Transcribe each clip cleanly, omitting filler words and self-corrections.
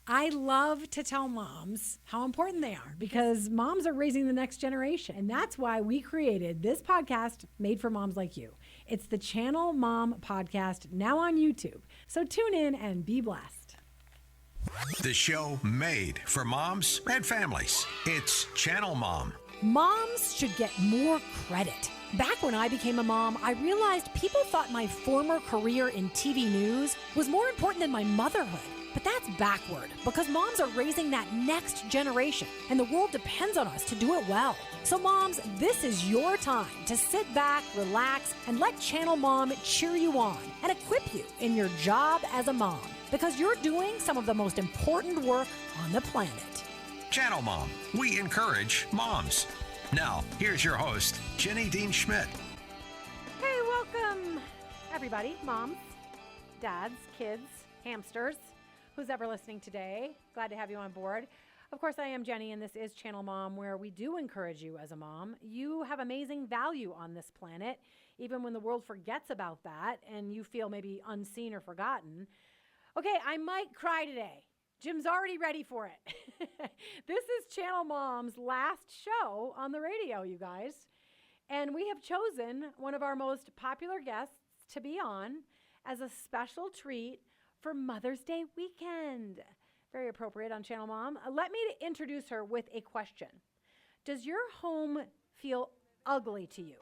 I love to tell moms how important they are because moms are raising the next generation. And that's why we created this podcast made for moms like you. It's the ChannelMom podcast, now on YouTube. So tune in and be blessed. The show made for moms and families. It's ChannelMom. Moms should get more credit. Back when I became a mom, I realized people thought my former career in TV news was more important than my motherhood. But that's backward because moms are raising that next generation and the world depends on us to do it well. So moms, this is your time to sit back, relax, and let ChannelMom cheer you on and equip you in your job as a mom because you're doing some of the most important work on the planet. ChannelMom. We encourage moms. Now, here's your host, Jenny Dean Schmidt. Hey, welcome, everybody, moms, dads, kids, hamsters, who's ever listening today. Glad to have you on board. Of course, I am Jenny, and this is ChannelMom, where we do encourage you as a mom. You have amazing value on this planet, even when the world forgets about that and you feel maybe unseen or forgotten. Okay, I might cry today. Jim's already ready for it. This is ChannelMom's last show on the radio, you guys. And we have chosen one of our most popular guests to be on as a special treat for Mother's Day weekend. Very appropriate on ChannelMom. Let me introduce her with a question. Does your home feel ugly to you?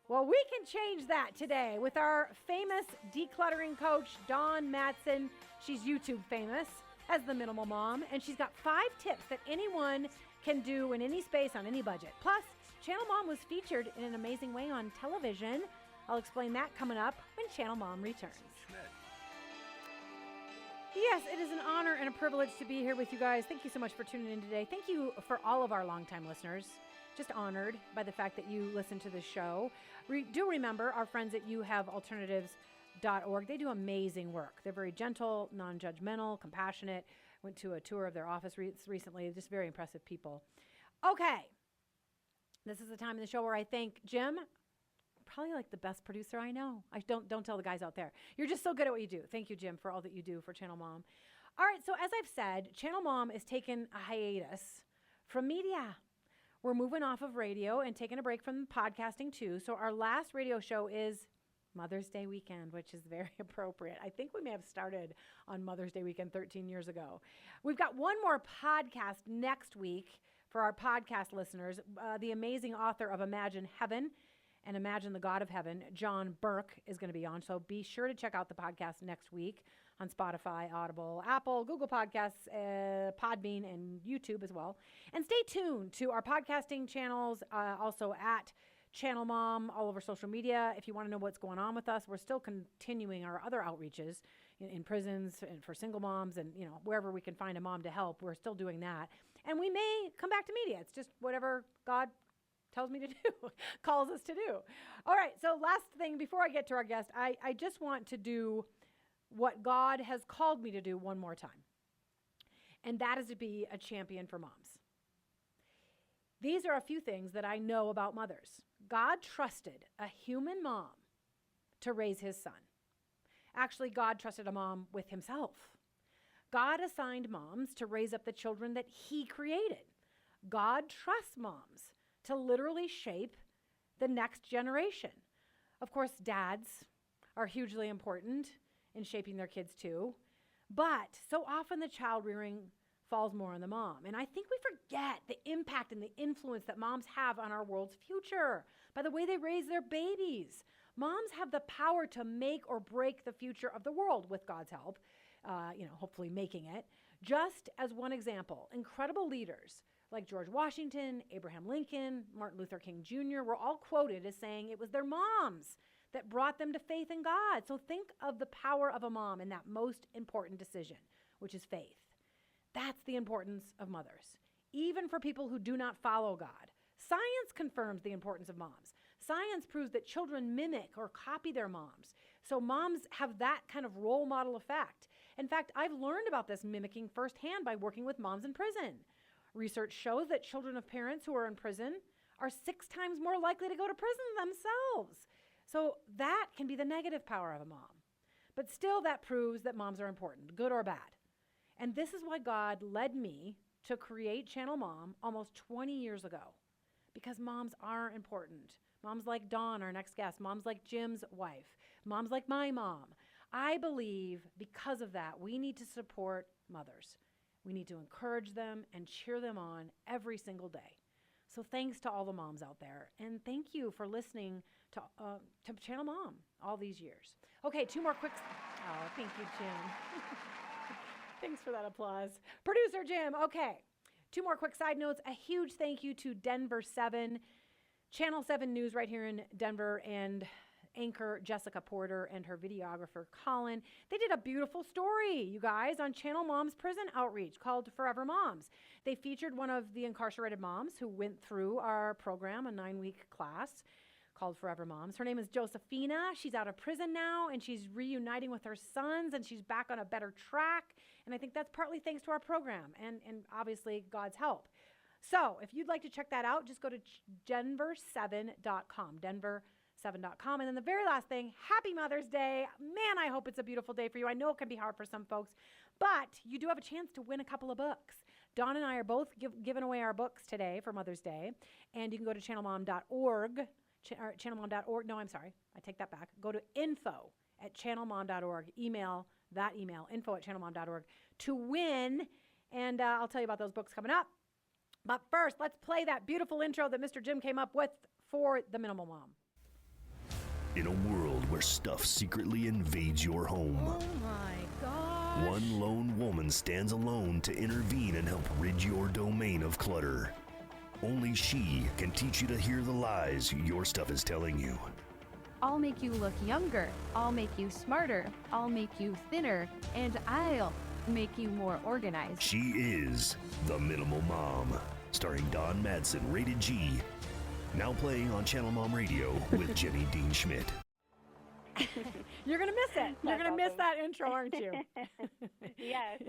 Well, we can change that today with our famous decluttering coach, Dawn Matson. She's YouTube famous as the Minimal Mom, and she's got 5 tips that anyone can do in any space on any budget. Plus, ChannelMom was featured in an amazing way on television. I'll explain that coming up when ChannelMom returns. Yes, it is an honor and a privilege to be here with you guys. Thank you so much for tuning in today. Thank you for all of our longtime listeners. Just honored by the fact that you listen to this show. Do remember our friends at youhavealternatives.org. They do amazing work. They're very gentle, non-judgmental, compassionate. Went to a tour of their office recently. Just very impressive people. Okay. This is the time in the show where I thank Jim. Probably like the best producer I know. Don't tell the guys out there. You're just so good at what you do. Thank you, Jim, for all that you do for ChannelMom. All right, so as I've said, ChannelMom is taking a hiatus from media. We're moving off of radio and taking a break from podcasting too. So our last radio show is Mother's Day weekend, which is very appropriate. I think we may have started on Mother's Day weekend 13 years ago. We've got one more podcast next week for our podcast listeners. The amazing author of Imagine Heaven and Imagine the God of Heaven, John Burke, is going to be on. So be sure to check out the podcast next week on Spotify, Audible, Apple, Google Podcasts, Podbean, and YouTube as well. And stay tuned to our podcasting channels, also at ChannelMom, all over social media. If you want to know what's going on with us, we're still continuing our other outreaches in prisons and for single moms and, you know, wherever we can find a mom to help, we're still doing that. And we may come back to media. It's just whatever God tells me to do, calls us to do. All right, so last thing before I get to our guest, I just want to do what God has called me to do one more time. And that is to be a champion for moms. These are a few things that I know about mothers. God trusted a human mom to raise his son. Actually, God trusted a mom with himself. God assigned moms to raise up the children that he created. God trusts moms to literally shape the next generation. Of course, dads are hugely important in shaping their kids too, but so often the child rearing falls more on the mom. And I think we forget the impact and the influence that moms have on our world's future by the way they raise their babies. Moms have the power to make or break the future of the world with God's help, hopefully making it. Just as one example, incredible leaders like George Washington, Abraham Lincoln, Martin Luther King Jr. were all quoted as saying it was their moms that brought them to faith in God. So think of the power of a mom in that most important decision, which is faith. That's the importance of mothers, even for people who do not follow God. Science confirms the importance of moms. Science proves that children mimic or copy their moms. So moms have that kind of role model effect. In fact, I've learned about this mimicking firsthand by working with moms in prison. Research shows that children of parents who are in prison are 6 times more likely to go to prison themselves. So that can be the negative power of a mom. But still, that proves that moms are important, good or bad. And this is why God led me to create Channel Mom almost 20 years ago, because moms are important. Moms like Dawn, our next guest, moms like Jim's wife, moms like my mom. I believe because of that, we need to support mothers. We need to encourage them and cheer them on every single day. So thanks to all the moms out there. And thank you for listening to Channel Mom all these years. Okay, two more quick. Oh, thank you, Jim. Thanks for that applause. Producer Jim, okay. Two more quick side notes. A huge thank you to Denver 7, Channel 7 News right here in Denver, and anchor Jessica Porter and her videographer Colin. They did a beautiful story, you guys, on Channel Mom's prison outreach called Forever Moms. They featured one of the incarcerated moms who went through our program, a 9-week class called Forever Moms. Her name is Josephina. She's out of prison now, and she's reuniting with her sons, and she's back on a better track. And I think that's partly thanks to our program and obviously God's help. So if you'd like to check that out, just go to denver7.com, denver7.com. And then the very last thing, happy Mother's Day. Man, I hope it's a beautiful day for you. I know it can be hard for some folks, but you do have a chance to win a couple of books. Dawn and I are both giving away our books today for Mother's Day, and you can go to channelmom.org, channelmom.org. No, I'm sorry. I take that back. Go to info@channelmom.org. Email that email, info@channelmom.org, to win, and I'll tell you about those books coming up. But first, let's play that beautiful intro that Mr. Jim came up with for the Minimal Mom. In a world where stuff secretly invades your home, Oh my gosh. one lone woman stands alone to intervene and help rid your domain of clutter. Only she can teach you to hear the lies your stuff is telling you. I'll make you look younger, I'll make you smarter, I'll make you thinner, and I'll make you more organized. She is the Minimal Mom, starring Dawn Madsen, rated G. Now playing on Channel Mom Radio with Jenny Dean Schmidt. You're going to miss it. You're going to miss that intro, aren't you? Yes.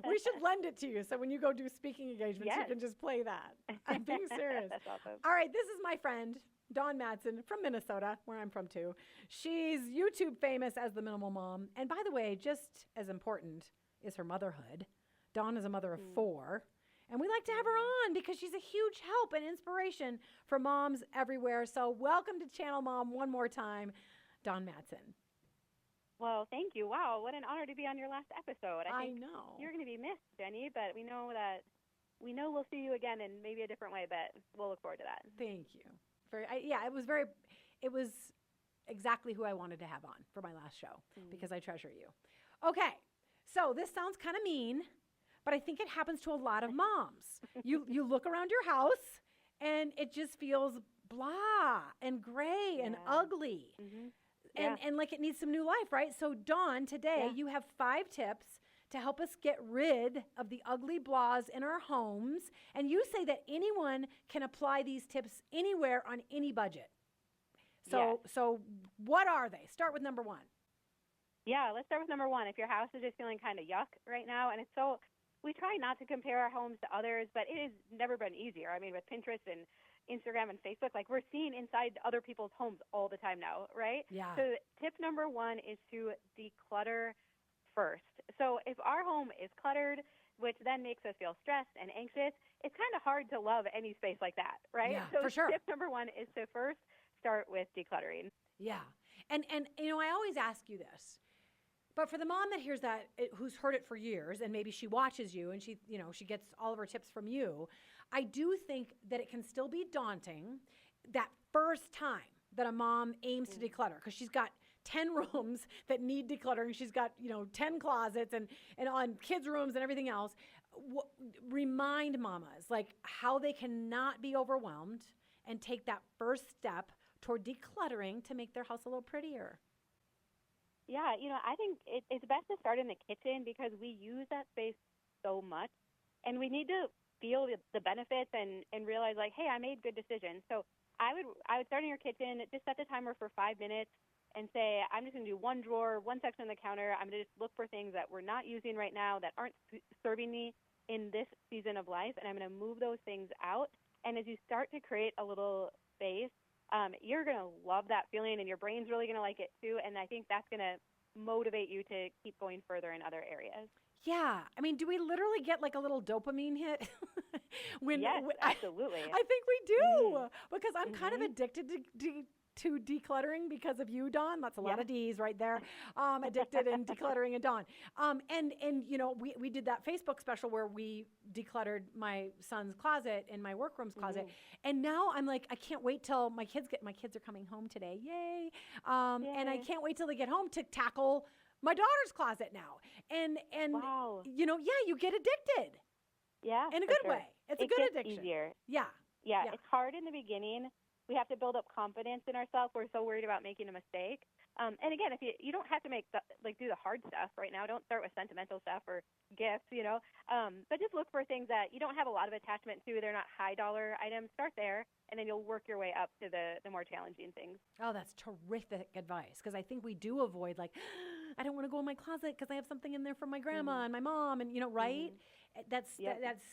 We should lend it to you so when you go do speaking engagements, Yes. you can just play that. I'm being serious. That's awesome. All right, this is my friend, Dawn Madsen from Minnesota, where I'm from too. She's YouTube famous as the Minimal Mom. And by the way, just as important is her motherhood. Dawn is a mother of 4. And we like to have her on because she's a huge help and inspiration for moms everywhere. So welcome to Channel Mom one more time, Dawn Madsen. Well, thank you. Wow, what an honor to be on your last episode. I think know. you're going to be missed, Jenny, but we know we'll see you again in maybe a different way, but we'll look forward to that. Thank you. It was exactly who I wanted to have on for my last show because I treasure you. Okay, so this sounds kind of mean, but I think it happens to a lot of moms. You look around your house and it just feels blah and gray and ugly. Mm-hmm. And like it needs some new life, right? So Dawn, today you have 5 tips to help us get rid of the ugly blahs in our homes. And you say that anyone can apply these tips anywhere on any budget. So what are they? Start with number 1. Yeah, let's start with number 1. If your house is just feeling kind of yuck right now, and we try not to compare our homes to others, but it has never been easier. I mean, with Pinterest and Instagram and Facebook, like we're seeing inside other people's homes all the time now, right? Yeah. So tip number 1 is to declutter first. So if our home is cluttered, which then makes us feel stressed and anxious, it's kind of hard to love any space like that, right? Yeah, so for sure. Tip number 1 is to first start with decluttering. Yeah. And I always ask you this, but for the mom that hears that, who's heard it for years, and maybe she watches you and she gets all of her tips from you, I do think that it can still be daunting that first time that a mom aims to declutter, because she's got 10 rooms that need decluttering. She's got, 10 closets and on kids' rooms and everything else. Remind mamas like how they cannot be overwhelmed and take that first step toward decluttering to make their house a little prettier. Yeah, I think it's best to start in the kitchen because we use that space so much, and we need to feel the benefits and realize like, hey, I made good decisions. So I would start in your kitchen, just set the timer for 5 minutes and say, I'm just going to do one drawer, one section on the counter. I'm going to just look for things that we're not using right now that aren't serving me in this season of life, and I'm going to move those things out. And as you start to create a little space, you're going to love that feeling, and your brain's really going to like it too. And I think that's going to motivate you to keep going further in other areas. Yeah. I mean, do we literally get like a little dopamine hit? Yes, absolutely. I think we do because I'm kind of addicted to decluttering because of you, Dawn. That's a lot of D's right there. Addicted and decluttering and Dawn. And you know, we did that Facebook special where we decluttered my son's closet and my workroom's closet. And now I'm like, I can't wait till my kids are coming home today. Yay. And I can't wait till they get home to tackle my daughter's closet now. And wow. you know, you get addicted. Yeah. In a good way. It's a good gets addiction. Easier. Yeah. Yeah. It's hard in the beginning. We have to build up confidence in ourselves. We're so worried about making a mistake. And again, if you don't have to do the hard stuff right now. Don't start with sentimental stuff or gifts, you know. But just look for things that you don't have a lot of attachment to. They're not high dollar items. Start there, and then you'll work your way up to the more challenging things. Oh, that's terrific advice, because I think we do avoid, like, I don't want to go in my closet because I have something in there from my grandma and my mom, and, you know, right? That's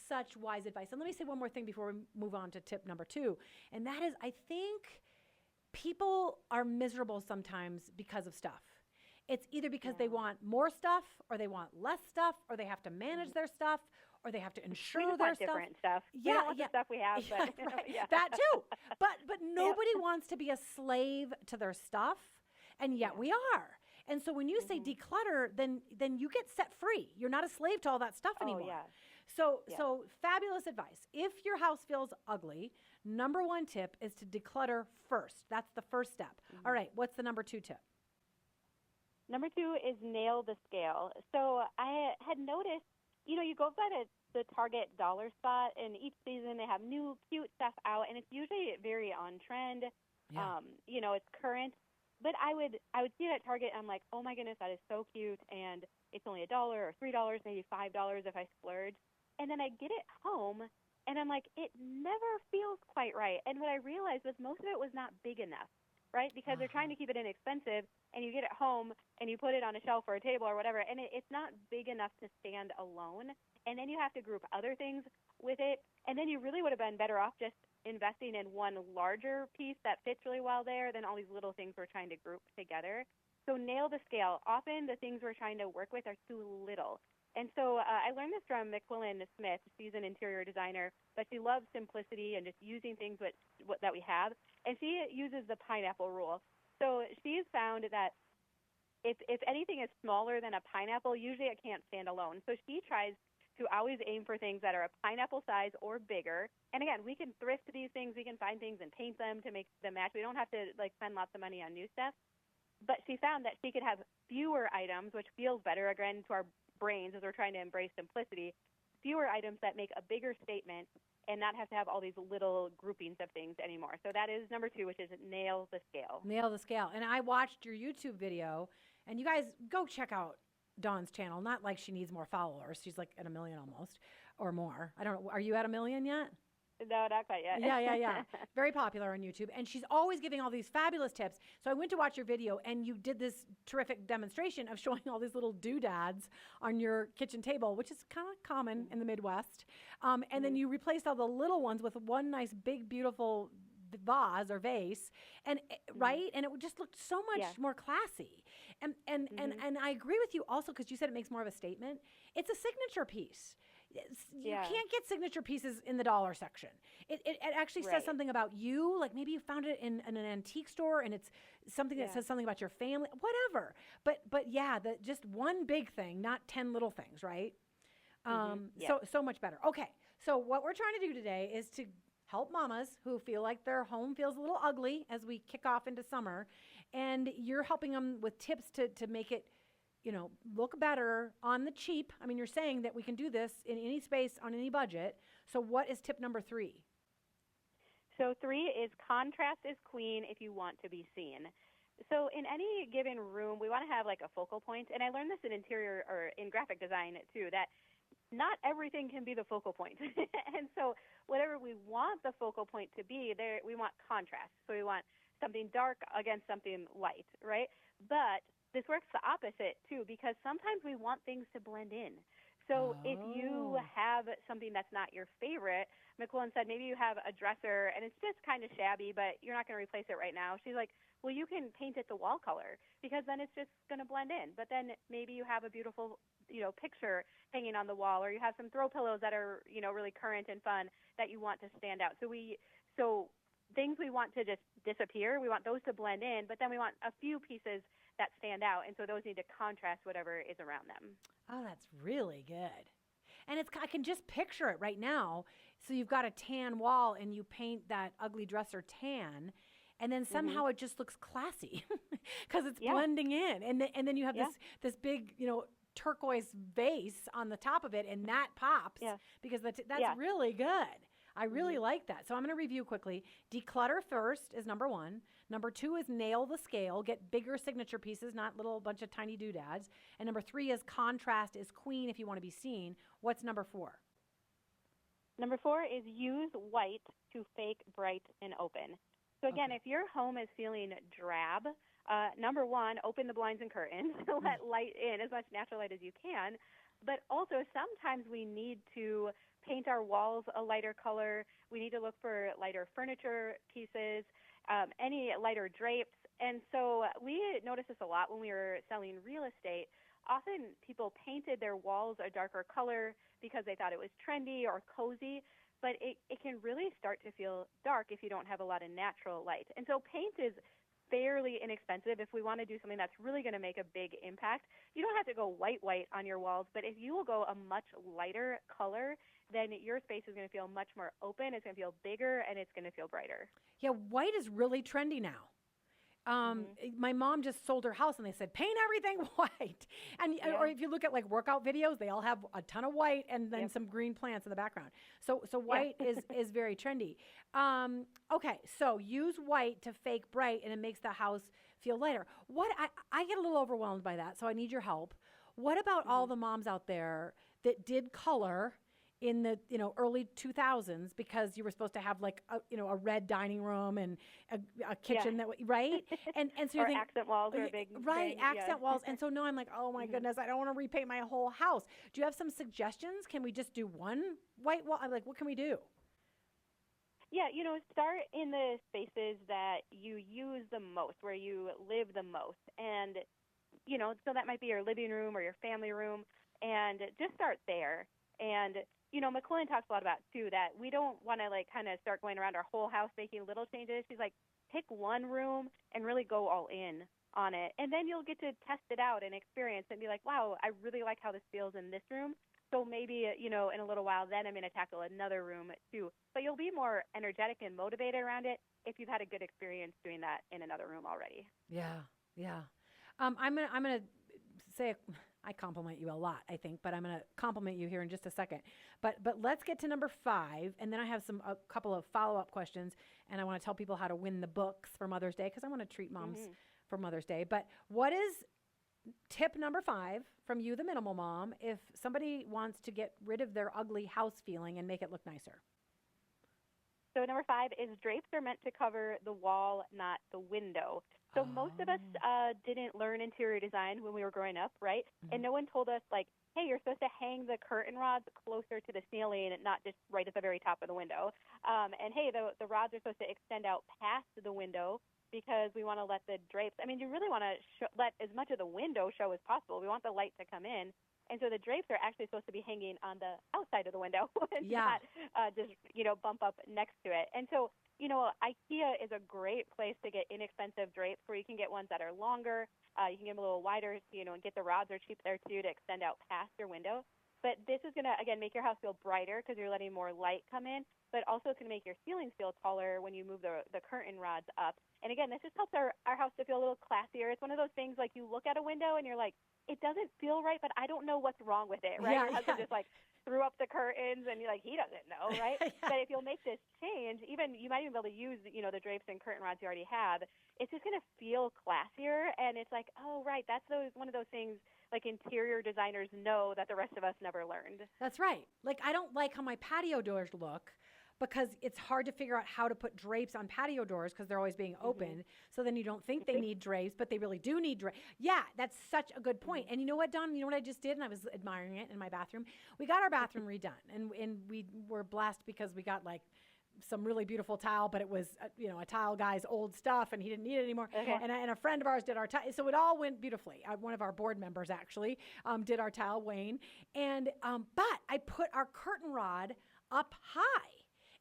such wise advice. And let me say one more thing before we move on to tip number 2, and that is, I think people are miserable sometimes because of stuff. It's either because they want more stuff, or they want less stuff, or they have to manage their stuff, or they have to insure their stuff. Different stuff. Yeah, we don't want the stuff we have, but right. That too. But nobody wants to be a slave to their stuff, and yet we are. And so when you say declutter, then you get set free. You're not a slave to all that stuff anymore. So fabulous advice. If your house feels ugly, number 1 tip is to declutter first. That's the first step. All right, what's the number 2 tip? Number 2 is nail the scale. So I had noticed, you know, you go by the Target dollar spot, and each season they have new cute stuff out, and it's usually very on trend. Yeah. You know, it's current. But I would see it at Target, and I'm like, oh my goodness, that is so cute, and it's only $1 or $3, maybe $5 if I splurge. And then I get it home, and I'm like, it never feels quite right. And what I realized was most of it was not big enough, right? Because they're trying to keep it inexpensive, and you get it home, and you put it on a shelf or a table or whatever, and it's not big enough to stand alone. And then you have to group other things with it, and then you really would have been better off just investing in one larger piece that fits really well there than all these little things we're trying to group together. So nail the scale. Often the things we're trying to work with are too little. And so I learned this from McQuillan Smith. She's an interior designer, but she loves simplicity and just using things that we have. And she uses the pineapple rule. So she's found that if anything is smaller than a pineapple, usually it can't stand alone. So she tries to always aim for things that are a pineapple size or bigger. And again, we can thrift these things. We can find things and paint them to make them match. We don't have to spend lots of money on new stuff. But she found that she could have fewer items, which feels better, again, to our brains as we're trying to embrace simplicity, fewer items that make a bigger statement and not have to have all these little groupings of things anymore. So that is number 2, which is nail the scale. Nail the scale. And I watched your YouTube video, and you guys go check out Dawn's channel. Not like she needs more followers. She's like at 1 million almost, or more. I don't know. Are you at 1 million yet? No, not quite yet. Yeah. Very popular on YouTube. And she's always giving all these fabulous tips. So I went to watch your video, and you did this terrific demonstration of showing all these little doodads on your kitchen table, which is kind of common in the Midwest. And then you replaced all the little ones with one nice, big, beautiful vase or vase, and right, and it just looked so much more classy. And I agree with you also, because you said it makes more of a statement. It's a signature piece. You can't get signature pieces in the dollar section. It actually says something about you. Like maybe you found it in an antique store, and it's something that says something about your family, whatever. But yeah, just one big thing, not 10 little things, right? So much better. Okay, so what we're trying to do today is to help mamas who feel like their home feels a little ugly as we kick off into summer, and you're helping them with tips to make it, you know, look better on the cheap. I mean, you're saying that we can do this in any space on any budget. So what is tip number 3? So 3 is contrast is queen if you want to be seen. So in any given room, we want to have like a focal point. And I learned this in interior or in graphic design too, that not everything can be the focal point. And so whatever we want the focal point to be, we want contrast. So we want something dark against something light, right? But this works the opposite too, because sometimes we want things to blend in. So if you have have something that's not your favorite, McQuillan said maybe you have a dresser and it's just kind of shabby, but you're not going to replace it right now. She's like, well, you can paint it the wall color because then it's just going to blend in. But then maybe you have a beautiful, picture hanging on the wall, or you have some throw pillows that are, really current and fun that you want to stand out. So things we want to just disappear, we want those to blend in, but then we want a few pieces that stand out, and so those need to contrast whatever is around them. Oh, that's really good. And I can just picture it right now. So you've got a tan wall and you paint that ugly dresser tan, and then somehow it just looks classy because it's blending in. And then you have this big, turquoise vase on the top of it, and that pops because that's really good. I really like that. So I'm going to review quickly. Declutter first is number 1. Number 2 is nail the scale. Get bigger signature pieces, not little bunch of tiny doodads. And number 3 is contrast is queen if you want to be seen. What's number 4? Number 4 is use white to fake bright and open. So again, if your home is feeling drab, number 1, open the blinds and curtains. Let light in, as much natural light as you can. But also sometimes we need to paint our walls a lighter color. We need to look for lighter furniture pieces, any lighter drapes. And so we noticed this a lot when we were selling real estate. Often people painted their walls a darker color because they thought it was trendy or cozy, but it can really start to feel dark if you don't have a lot of natural light. And so paint is fairly inexpensive if we want to do something that's really going to make a big impact. You don't have to go white on your walls, but if you will go a much lighter color, then your space is going to feel much more open, it's going to feel bigger, and it's going to feel brighter. Yeah, white is really trendy now. My mom just sold her house and they said, paint everything white. And or if you look at like workout videos, they all have a ton of white and then some green plants in the background. So white is very trendy. Okay, so use white to fake bright and it makes the house feel lighter. I get a little overwhelmed by that, so I need your help. What about all the moms out there that did color in the early 2000s because you were supposed to have like a red dining room and a kitchen that right and so you think accent walls are a big thing. Accent walls. And so now I'm like, oh my goodness, I don't want to repaint my whole house. Do you have some suggestions? Can we just do one white wall? Like, what can we do? Yeah, start in the spaces that you use the most, where you live the most, and so that might be your living room or your family room, and just start there. And McQuillan talks a lot about, too, that we don't want to, kind of start going around our whole house making little changes. She's like, pick one room and really go all in on it. And then you'll get to test it out and experience and be like, wow, I really like how this feels in this room. So maybe, in a little while, then I'm going to tackle another room, too. But you'll be more energetic and motivated around it if you've had a good experience doing that in another room already. Yeah. I'm gonna say I compliment you a lot, I think, but I'm going to compliment you here in just a second. But let's get to number 5, and then I have a couple of follow-up questions, and I want to tell people how to win the books for Mother's Day because I want to treat moms for Mother's Day. But what is tip number 5 from you, the minimal mom, if somebody wants to get rid of their ugly house feeling and make it look nicer? So number 5 is drapes are meant to cover the wall, not the window. So most of us didn't learn interior design when we were growing up, right? And no one told us, hey, you're supposed to hang the curtain rods closer to the ceiling and not just right at the very top of the window. And, hey, the rods are supposed to extend out past the window because we want to let the drapes – you really want to let as much of the window show as possible. We want the light to come in. And so the drapes are actually supposed to be hanging on the outside of the window and not just, bump up next to it. And so, IKEA is a great place to get inexpensive drapes where you can get ones that are longer. You can get them a little wider, and get the rods are cheap there, too, to extend out past your window. But this is going to, again, make your house feel brighter because you're letting more light come in. But also it's going to make your ceilings feel taller when you move the curtain rods up. And, again, this just helps our house to feel a little classier. It's one of those things you look at a window and you're like, it doesn't feel right, but I don't know what's wrong with it, right? Your husband just threw up the curtains and you're like, he doesn't know, right? But if you'll make this change, you might even be able to use, the drapes and curtain rods you already have. It's just going to feel classier. And it's like, oh, right, that's one of those things interior designers know that the rest of us never learned. That's right. I don't like how my patio doors look, because it's hard to figure out how to put drapes on patio doors because they're always being opened. So then you don't think they need drapes, but they really do need drapes. Yeah, that's such a good point. And you know what, Dawn? You know what I just did? And I was admiring it in my bathroom. We got our bathroom redone, and we were blessed because we got like some really beautiful tile, but it was, a tile guy's old stuff and he didn't need it anymore. Okay. And a friend of ours did our tile. So it all went beautifully. One of our board members actually did our tile, Wayne. And, but I put our curtain rod up high.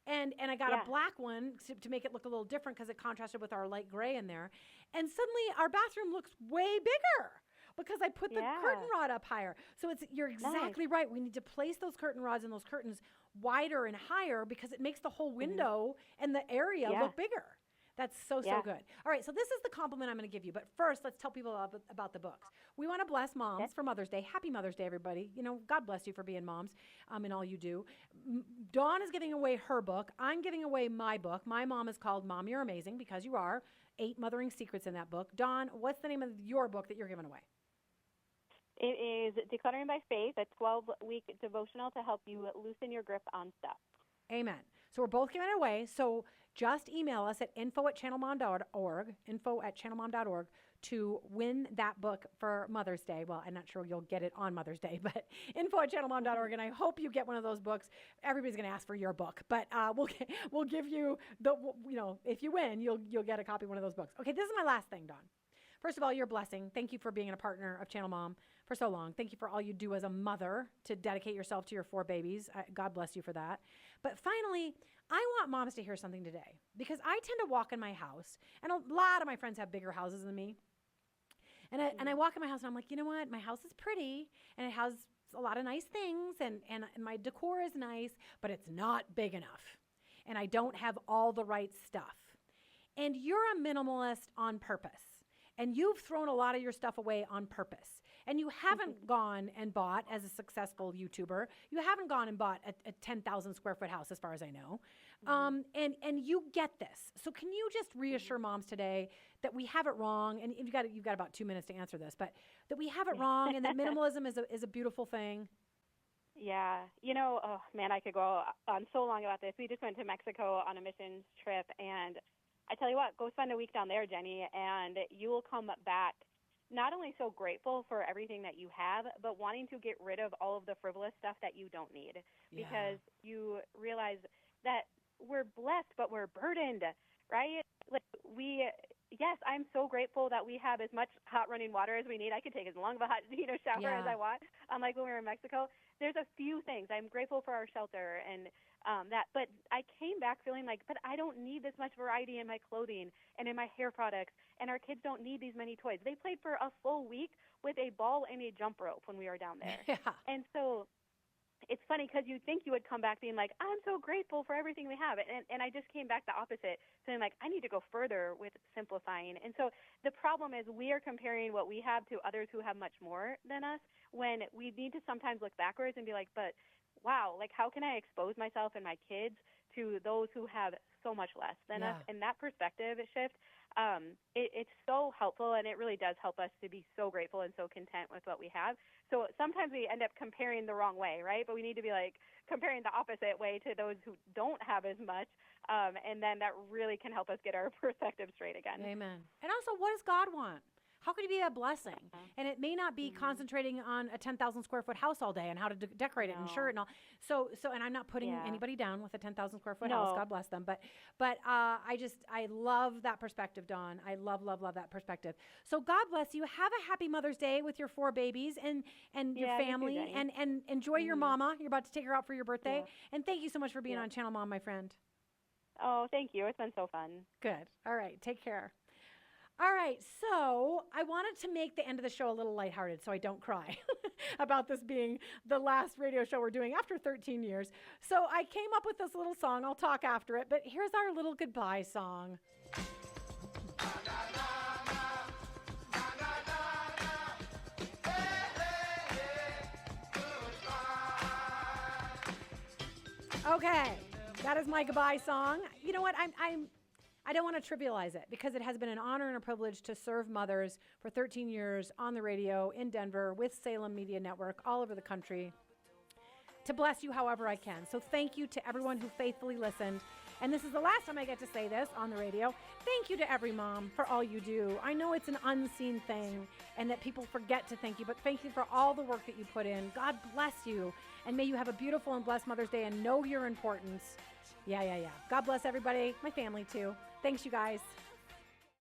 And I got a black one to make it look a little different because it contrasted with our light gray in there. And suddenly our bathroom looks way bigger because I put the curtain rod up higher. So you're exactly right. We need to place those curtain rods and those curtains wider and higher because it makes the whole window and the area look bigger. That's so good. All right, so this is the compliment I'm going to give you. But first, let's tell people about the books. We want to bless moms for Mother's Day. Happy Mother's Day, everybody. God bless you for being moms and all you do. Dawn is giving away her book. I'm giving away my book. My mom is called Mom, You're Amazing, because you are. 8 mothering secrets in that book. Dawn, what's the name of your book that you're giving away? It is Decluttering by Faith, a 12-week devotional to help you loosen your grip on stuff. Amen. So we're both giving it away. So just email us at info@channelmom.org to win that book for Mother's Day. Well, I'm not sure you'll get it on Mother's Day, but info@channelmom.org. And I hope you get one of those books. Everybody's going to ask for your book, but we'll give you if you win, you'll get a copy of one of those books. Okay, this is my last thing, Dawn. First of all, you're a blessing. Thank you for being a partner of Channel Mom for so long. Thank you for all you do as a mother to dedicate yourself to your 4 babies. God bless you for that. But finally, I want moms to hear something today because I tend to walk in my house, and a lot of my friends have bigger houses than me. And I walk in my house, and I'm like, you know what? My house is pretty, and it has a lot of nice things, and my decor is nice, but it's not big enough. And I don't have all the right stuff. And you're a minimalist on purpose. And you've thrown a lot of your stuff away on purpose. And you haven't gone and bought, as a successful YouTuber, you haven't gone and bought a 10,000 square foot house, as far as I know. And you get this. So can you just reassure moms today that we have it wrong? And you've got about 2 minutes to answer this, but that we have it wrong and that minimalism is a beautiful thing. Yeah. Oh man, I could go on so long about this. We just went to Mexico on a missions trip, and I tell you what, go spend a week down there, Jenny, and you will come back not only so grateful for everything that you have, but wanting to get rid of all of the frivolous stuff that you don't need, because you realize that we're blessed, but we're burdened, right? Like yes, I'm so grateful that we have as much hot running water as we need. I could take as long of a hot, shower as I want. Unlike when we were in Mexico, there's a few things. I'm grateful for our shelter and but I came back feeling like, but I don't need this much variety in my clothing and in my hair products, and our kids don't need these many toys. They played for a full week with a ball and a jump rope when we were down there. And so it's funny because you think you would come back being like, I'm so grateful for everything we have. And I just came back the opposite, saying like, I need to go further with simplifying. And so the problem is we are comparing what we have to others who have much more than us, when we need to sometimes look backwards and be like, but wow, like how can I expose myself and my kids to those who have so much less than us? And that perspective shift, it's so helpful, and it really does help us to be so grateful and so content with what we have. So sometimes we end up comparing the wrong way, right? But we need to be like comparing the opposite way to those who don't have as much, and then that really can help us get our perspective straight again. Amen. And also, what does God want? How could he be a blessing? And it may not be concentrating on a 10,000 square foot house all day and how to decorate it and insure it and all. So, and I'm not putting anybody down with a 10,000 square foot house. God bless them. But I love that perspective, Dawn. I love that perspective. So God bless you. Have a happy Mother's Day with your 4 babies and your family, and enjoy your mama. You're about to take her out for your birthday. And thank you so much for being on Channel Mom, my friend. Oh, thank you. It's been so fun. Good. All right. Take care. All right, so I wanted to make the end of the show a little lighthearted so I don't cry about this being the last radio show we're doing after 13 years. So I came up with this little song. I'll talk after it, but here's our little goodbye song. Okay, that is my goodbye song. You know what? I don't want to trivialize it because it has been an honor and a privilege to serve mothers for 13 years on the radio in Denver with Salem Media Network all over the country. to bless you however I can. So thank you to everyone who faithfully listened. And this is the last time I get to say this on the radio. Thank you to every mom for all you do. I know it's an unseen thing and that people forget to thank you, but thank you for all the work that you put in. God bless you. And may you have a beautiful and blessed Mother's Day and know your importance. Yeah. God bless everybody. My family too. Thanks, you guys.